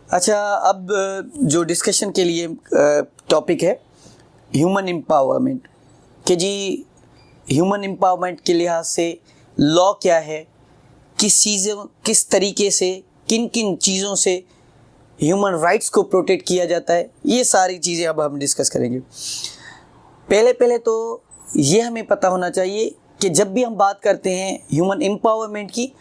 अच्छा, अब जो डिस्कशन के लिए टॉपिक है ह्यूमन एम्पावरमेंट कि जी ह्यूमन एम्पावरमेंट के लिहाज से लॉ क्या है, किस तरीके से किन किन चीज़ों से ह्यूमन राइट्स को प्रोटेक्ट किया जाता है, ये सारी चीज़ें अब हम डिस्कस करेंगे। पहले तो ये हमें पता होना चाहिए कि जब भी हम बात करते हैं ह्यूमन एम्पावरमेंट की,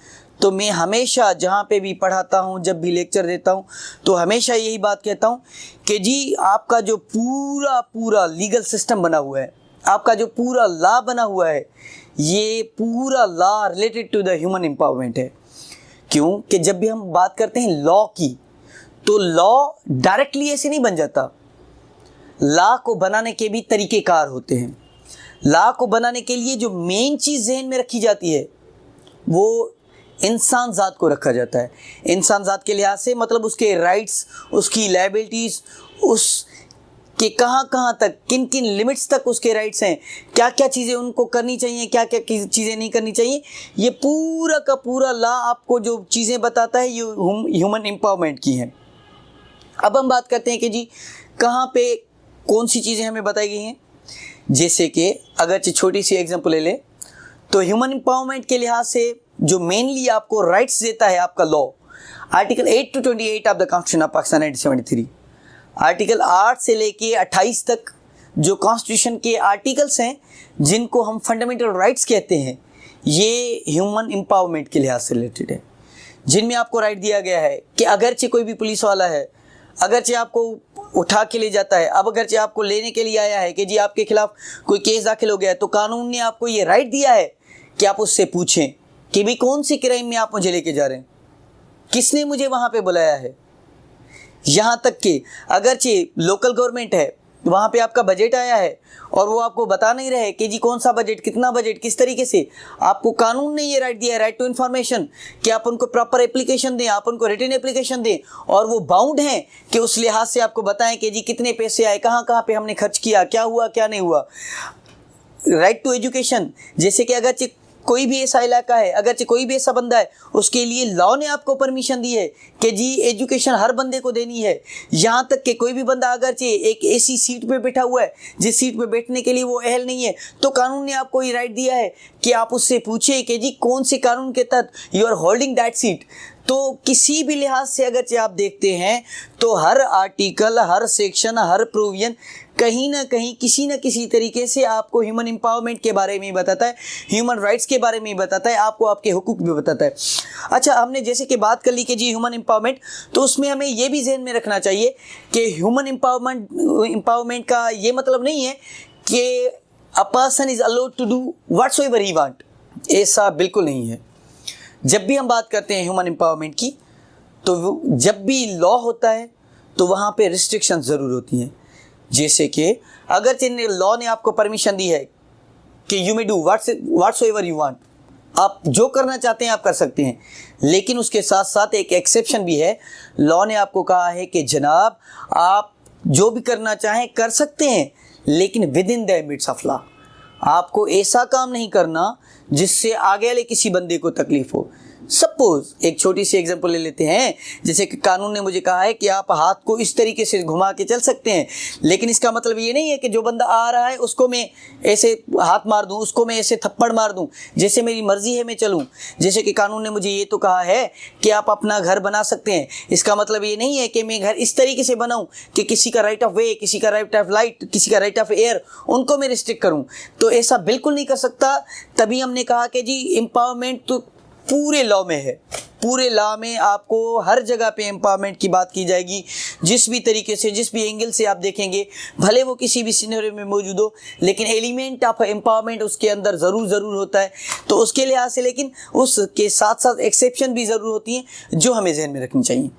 तो मैं हमेशा जहाँ पे भी पढ़ाता हूँ, जब भी लेक्चर देता हूँ, तो हमेशा यही बात कहता हूँ कि जी आपका जो पूरा लीगल सिस्टम बना हुआ है, आपका जो पूरा लॉ बना हुआ है, ये पूरा law related to the human empowerment है। क्यों कि जब भी हम बात करते हैं लॉ की, तो लॉ डायरेक्टली ऐसे नहीं बन जाता। लॉ को बनाने के भी तरीक़ेकार होते हैं। लॉ को बनाने के लिए जो मेन चीज़ ज़हन में रखी जाती है वो इंसान ज़ात को रखा जाता है। इंसान ज़ात के लिहाज से मतलब उसके राइट्स, उसकी लायबिलिटीज़, उसके कहाँ तक, किन किन लिमिट्स तक उसके राइट्स हैं, क्या क्या चीज़ें उनको करनी चाहिए, क्या क्या चीज़ें नहीं करनी चाहिए, ये पूरा का पूरा लॉ आपको जो चीज़ें बताता है ये ह्यूमन एम्पावरमेंट की हैं। अब हम बात करते हैं कि जी कहाँ पे कौन सी चीज़ें हमें बताई गई हैं। जैसे कि अगर छोटी सी एग्जांपल ले लें तो ह्यूमन एम्पावरमेंट के लिहाज से जो मेनली आपको राइट्स देता है आपका law, article 8 to 28 of the constitution of Pakistan 1973, article 8 से लेके 28 तक जो कॉन्स्टिट्यूशन के आर्टिकल्स हैं जिनको हम फंडामेंटल राइट्स कहते हैं, ये ह्यूमन एम्पावरमेंट के लिहाज से रिलेटेड है। जिनमें आपको राइट दिया गया है कि अगरचे कोई भी पुलिस वाला है, अगरचे आपको उठा के ले जाता है, अब अगरचे आपको लेने के लिए आया है कि जी आपके खिलाफ कोई केस दाखिल हो गया है, तो कानून ने आपको ये राइट दिया है कि आप उससे पूछें कि भी कौन सी क्राइम में आप मुझे लेके जा रहे हैं, किसने मुझे वहाँ पे बुलाया है। यहाँ तक कि अगरचे लोकल गवर्नमेंट है, वहाँ पे आपका बजट आया है और वो आपको बता नहीं रहे कि जी कौन सा बजट, कितना बजट, किस तरीके से, आपको कानून ने ये राइट दिया है, राइट टू इन्फॉर्मेशन, कि आप उनको प्रॉपर एप्लीकेशन दें, आप उनको रिटन एप्लीकेशन दें और वो बाउंड हैं कि उस लिहाज से आपको बताएं कि जी कितने पैसे आए, कहाँ पे हमने खर्च किया, क्या हुआ क्या नहीं हुआ। राइट टू एजुकेशन, जैसे कि अगर कोई भी ऐसा इलाका है, अगर कोई भी ऐसा बंदा है, उसके लिए लॉ ने आपको परमिशन दी है कि जी एजुकेशन हर बंदे को देनी है। यहाँ तक कि कोई भी बंदा अगर एक ऐसी सीट पे बैठा हुआ है जिस सीट पे बैठने के लिए वो अहल नहीं है, तो कानून ने आपको ये राइट दिया है कि आप उससे पूछें कि जी कौन से कानून के तहत you are holding that seat. तो किसी भी लिहाज से अगर आप देखते हैं तो हर आर्टिकल, हर सेक्शन, हर प्रोविजन कहीं ना कहीं किसी न किसी तरीके से आपको ह्यूमन एम्पावरमेंट के बारे में ही बताता है, ह्यूमन राइट्स के बारे में ही बताता है, आपको आपके हुकूक भी बताता है। अच्छा, हमने जैसे कि बात कर ली कि जी ह्यूमन एम्पावरमेंट, तो उसमें हमें ये भी ज़हन में रखना चाहिए कि ह्यूमन एम्पावरमेंट का ये मतलब नहीं है कि a person is allowed to do whatsoever he want. ऐसा बिल्कुल नहीं है। जब भी हम बात करते हैं ह्यूमन एम्पावरमेंट की, तो जब भी लॉ होता है तो वहाँ पे रिस्ट्रिक्शन ज़रूर होती हैं। जैसे कि अगर लॉ ने आपको परमिशन दी है कि you may do whatsoever you want, आप जो करना चाहते हैं आप कर सकते हैं, लेकिन उसके साथ साथ एक एक्सेप्शन भी है। लॉ ने आपको कहा है कि जनाब आप जो भी करना चाहें कर सकते हैं, लेकिन with in the limits of law. आपको ऐसा काम नहीं करना जिससे आगे वाले किसी बंदे को तकलीफ हो। सपोज एक छोटी सी एग्जांपल ले लेते हैं, जैसे कि कानून ने मुझे कहा है कि आप हाथ को इस तरीके से घुमा के चल सकते हैं, लेकिन इसका मतलब ये नहीं है कि जो बंदा आ रहा है उसको मैं ऐसे हाथ मार दूं, उसको मैं ऐसे थप्पड़ मार दूं, जैसे मेरी मर्जी है मैं चलूं। जैसे कि कानून ने मुझे ये तो कहा है कि आप अपना घर बना सकते हैं, इसका मतलब ये नहीं है कि मैं घर इस तरीके से बनाऊं कि किसी का राइट ऑफ वे, किसी का राइट ऑफ लाइट, किसी का राइट ऑफ एयर, उनको मैं रिस्ट्रिक्ट करूं। तो ऐसा बिल्कुल नहीं कर सकता। तभी हमने कहा कि जी एम्पावरमेंट तो पूरे लॉ में है, पूरे लॉ में आपको हर जगह पे एम्पावरमेंट की बात की जाएगी। जिस भी तरीके से, जिस भी एंगल से आप देखेंगे, भले वो किसी भी सिनेरियो में मौजूद हो, लेकिन एलिमेंट ऑफ एम्पावरमेंट उसके अंदर ज़रूर होता है। तो उसके लिहाज से, लेकिन उसके साथ साथ एक्सेप्शन भी ज़रूर होती हैं जो हमें ज़हन में रखनी चाहिए।